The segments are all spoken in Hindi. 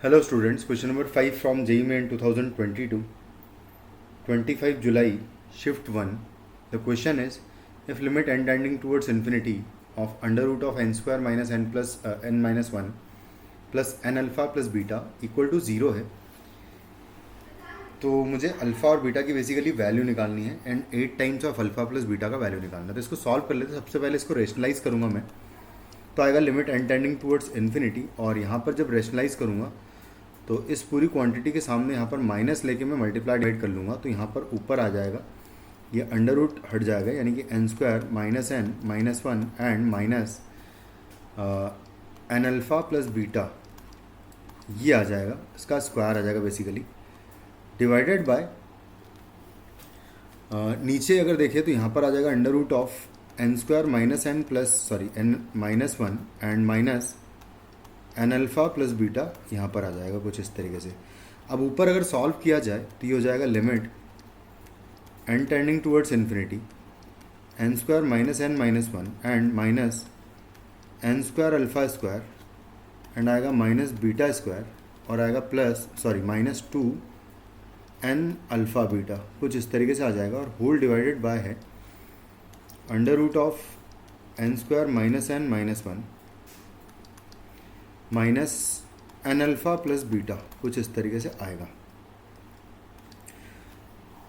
Hello students, question number 5 from JEE Main 2022, 25 July, shift 1. The question is, if limit n tending towards infinity of under root of n square minus n plus n minus 1 plus n alpha plus beta equal to 0 है, तो मुझे अल्फ़ा और बीटा की बेसिकली वैल्यू निकालनी है and 8 times of alpha plus beta का वैल्यू निकालना है। तो इसको सॉल्व कर लेते हैं। सबसे पहले इसको रेशनलाइज करूँगा मैं, तो आएगा limit n tending towards infinity, और यहाँ पर जब रेशनलाइज करूँगा तो इस पूरी क्वांटिटी के सामने यहाँ पर माइनस लेके मैं मल्टीप्लाई डिवाइड कर लूँगा, तो यहाँ पर ऊपर आ जाएगा, ये अंडर रूट हट जाएगा, यानी कि n square minus n minus 1 and minus n alpha plus beta, ये आ जाएगा, इसका स्क्वायर आ जाएगा बेसिकली, डिवाइडेड बाय नीचे अगर देखें तो यहाँ पर आ जाएगा under root of n square minus n plus n minus 1 and minus n alpha plus beta, यहाँ पर आ जाएगा कुछ इस तरीके से। अब ऊपर अगर सॉल्व किया जाए तो ये हो जाएगा limit n tending towards infinity n square minus n minus 1 and minus n square alpha square and आएगा माइनस बीटा स्क्वायर, और आएगा माइनस 2 एन अल्फ़ा बीटा, कुछ इस तरीके से आ जाएगा, और होल डिवाइडेड बाय है under root of n square minus n minus 1 minus n alpha plus beta, कुछ इस तरीके से आएगा।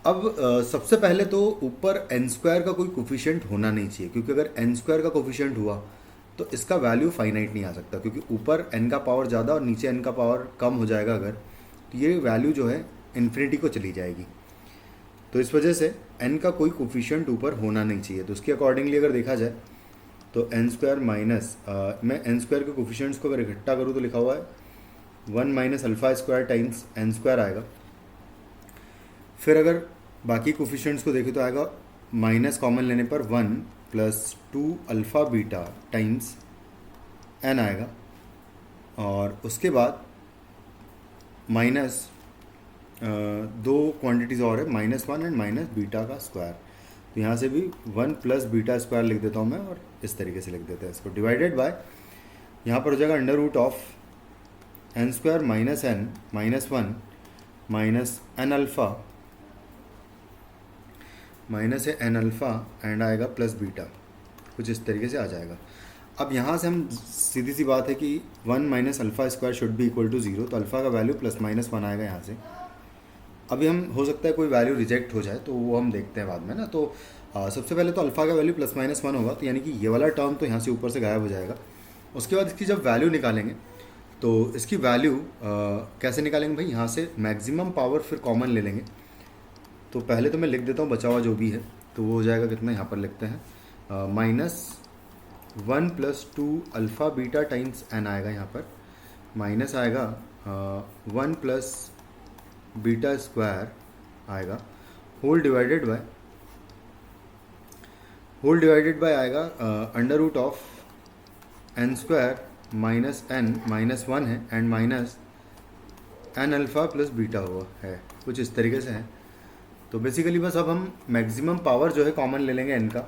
अब सबसे पहले तो ऊपर एन स्क्वायर का कोई कोफिशिएंट होना नहीं चाहिए, क्योंकि अगर एन स्क्वायर का कोफिशिएंट हुआ तो इसका वैल्यू फाइनाइट नहीं आ सकता, क्योंकि ऊपर एन का पावर ज़्यादा और नीचे एन का पावर कम हो जाएगा अगर, तो ये वैल्यू जो है इन्फिनिटी को चली जाएगी। तो इस वजह से एन का कोई कोफिशिएंट ऊपर होना नहीं चाहिए। तो उसके अकॉर्डिंगली अगर देखा जाए तो एन स्क्वायर माइनस मैं एन स्क्वायर के कोफिशिएंट्स को अगर इकट्ठा करूँ तो लिखा हुआ है 1 minus alpha square times n square आएगा। फिर अगर बाकी कोफिशिएंट्स को देखें तो आएगा माइनस कॉमन लेने पर 1 plus 2 alpha beta times n आएगा, और उसके बाद माइनस दो क्वांटिटीज़ और है, माइनस 1 एंड माइनस बीटा का स्क्वायर। तो यहाँ से भी 1 प्लस बीटा स्क्वायर लिख देता हूँ मैं, और इस तरीके से लिख देते हैं इसको, डिवाइडेड बाय यहाँ पर हो जाएगा under root of n square minus n minus 1 minus n alpha minus n alpha and आएगा प्लस बीटा, कुछ इस तरीके से आ जाएगा। अब यहाँ से हम सीधी सी बात है कि 1 minus alpha square should be equal to 0, तो अल्फ़ा का वैल्यू प्लस माइनस 1 आएगा यहाँ से। अभी हम हो सकता है कोई वैल्यू रिजेक्ट हो जाए, तो वो हम देखते हैं बाद में ना। तो सबसे पहले तो अल्फ़ा का वैल्यू प्लस माइनस 1 होगा, तो यानी कि ये वाला टर्म तो यहाँ से ऊपर से गायब हो जाएगा। उसके बाद इसकी जब वैल्यू निकालेंगे तो इसकी वैल्यू कैसे निकालेंगे भाई, यहाँ से मैक्सिमम पावर फिर कॉमन ले लेंगे। तो पहले तो मैं लिख देता हूँ बचा हुआ जो भी है, तो वो हो जाएगा कितना, यहाँ पर लिखते हैं minus 1 plus 2 alpha beta times n आएगा, यहाँ पर माइनस आएगा 1 प्लस बीटा स्क्वायर आएगा, होल डिवाइडेड बाय आएगा under root of n square minus n minus 1 है and minus n alpha plus beta हुआ है, कुछ इस तरीके से है। तो बेसिकली बस अब हम मैक्सिमम पावर जो है कॉमन ले लेंगे एन का।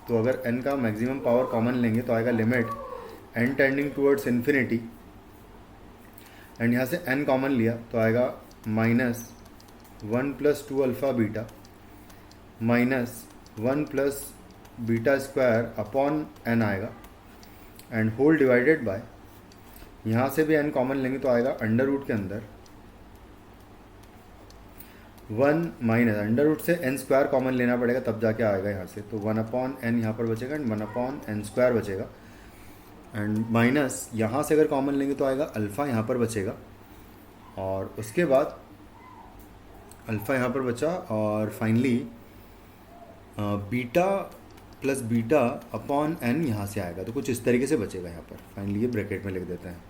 तो अगर एन का मैक्सिमम पावर कॉमन लेंगे तो आएगा limit n tending towards infinity, and यहाँ से एन कॉमन लिया तो आएगा minus 1 plus 2 alpha beta minus 1 plus beta square upon n आएगा, एंड होल डिवाइडेड बाय यहाँ से भी एन कॉमन लेंगे तो आएगा अंडर रूट के अंदर 1 माइनस अंडर रूट से एन स्क्वायर कॉमन लेना पड़ेगा तब जाके आएगा यहाँ से, तो 1 अपॉन एन यहाँ पर बचेगा एंड 1 अपॉन एन स्क्वायर बचेगा, एंड माइनस यहाँ से अगर कॉमन लेंगे तो आएगा अल्फ़ा यहाँ पर बचेगा, और उसके बाद अल्फ़ा यहाँ पर बचा, और finally beta plus beta upon n यहाँ से आएगा, तो कुछ इस तरीके से बचेगा यहाँ पर। फाइनली ये ब्रैकेट में लिख देते हैं,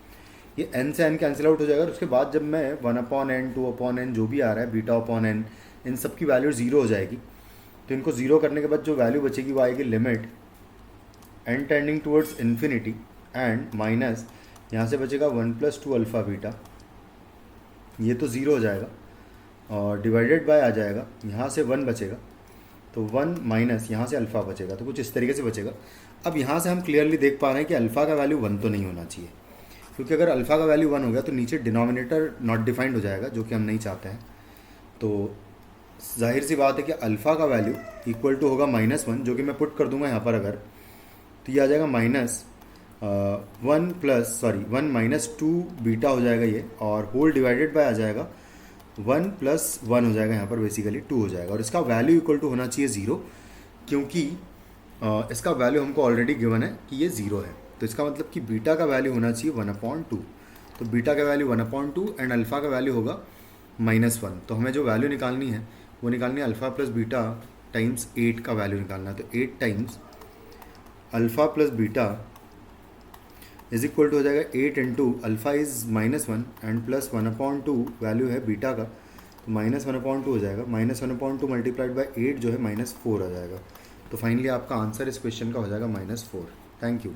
ये एन से एन कैंसिल आउट हो जाएगा। उसके बाद जब मैं 1 अपॉन एन 2 अपॉन एन जो भी आ रहा है बीटा अपॉन एन, इन सब की वैल्यू 0 हो जाएगी। तो इनको 0 करने के बाद जो वैल्यू बचेगी वो आएगी limit n tending towards infinity and minus यहाँ से बचेगा 1 प्लस 2 अल्फ़ा बीटा, ये तो 0 हो जाएगा, और डिवाइडेड बाय आ जाएगा यहाँ से 1 बचेगा, तो 1 माइनस यहाँ से अल्फ़ा बचेगा, तो कुछ इस तरीके से बचेगा। अब यहाँ से हम क्लियरली देख पा रहे हैं कि अल्फ़ा का वैल्यू 1 तो नहीं होना चाहिए, क्योंकि अगर अल्फ़ा का वैल्यू 1 हो गया तो नीचे डिनोमिनेटर नॉट डिफाइंड हो जाएगा, जो कि हम नहीं चाहते हैं। तो जाहिर सी बात है कि अल्फ़ा का वैल्यू इक्वल टू होगा -1, जो कि मैं पुट कर दूंगा यहाँ पर अगर, तो ये आ जाएगा वन माइनस टू बीटा हो जाएगा ये, और होल डिवाइडेड बाय आ जाएगा 1 + 1 हो जाएगा, यहाँ पर बेसिकली 2 हो जाएगा। और इसका वैल्यू इक्वल टू होना चाहिए 0, क्योंकि इसका वैल्यू हमको ऑलरेडी गिवन है कि ये 0 है। तो इसका मतलब कि बीटा का वैल्यू होना चाहिए 1/2। तो बीटा का वैल्यू 1/2 एंड अल्फ़ा का वैल्यू होगा -1। तो हमें जो वैल्यू निकालनी है वो निकालनी है अल्फ़ा प्लस बीटा टाइम्स 8 का वैल्यू निकालना है। तो 8 times alpha plus beta is equal to हो जाएगा 8 into alpha is -1 and plus 1/2 value है बीटा का, तो -1/2 हो जाएगा। -1/2 मल्टीप्लाइड बाई 8 जो है -4 आ जाएगा। तो फाइनली आपका आंसर इस क्वेश्चन का हो जाएगा -4। Thank you.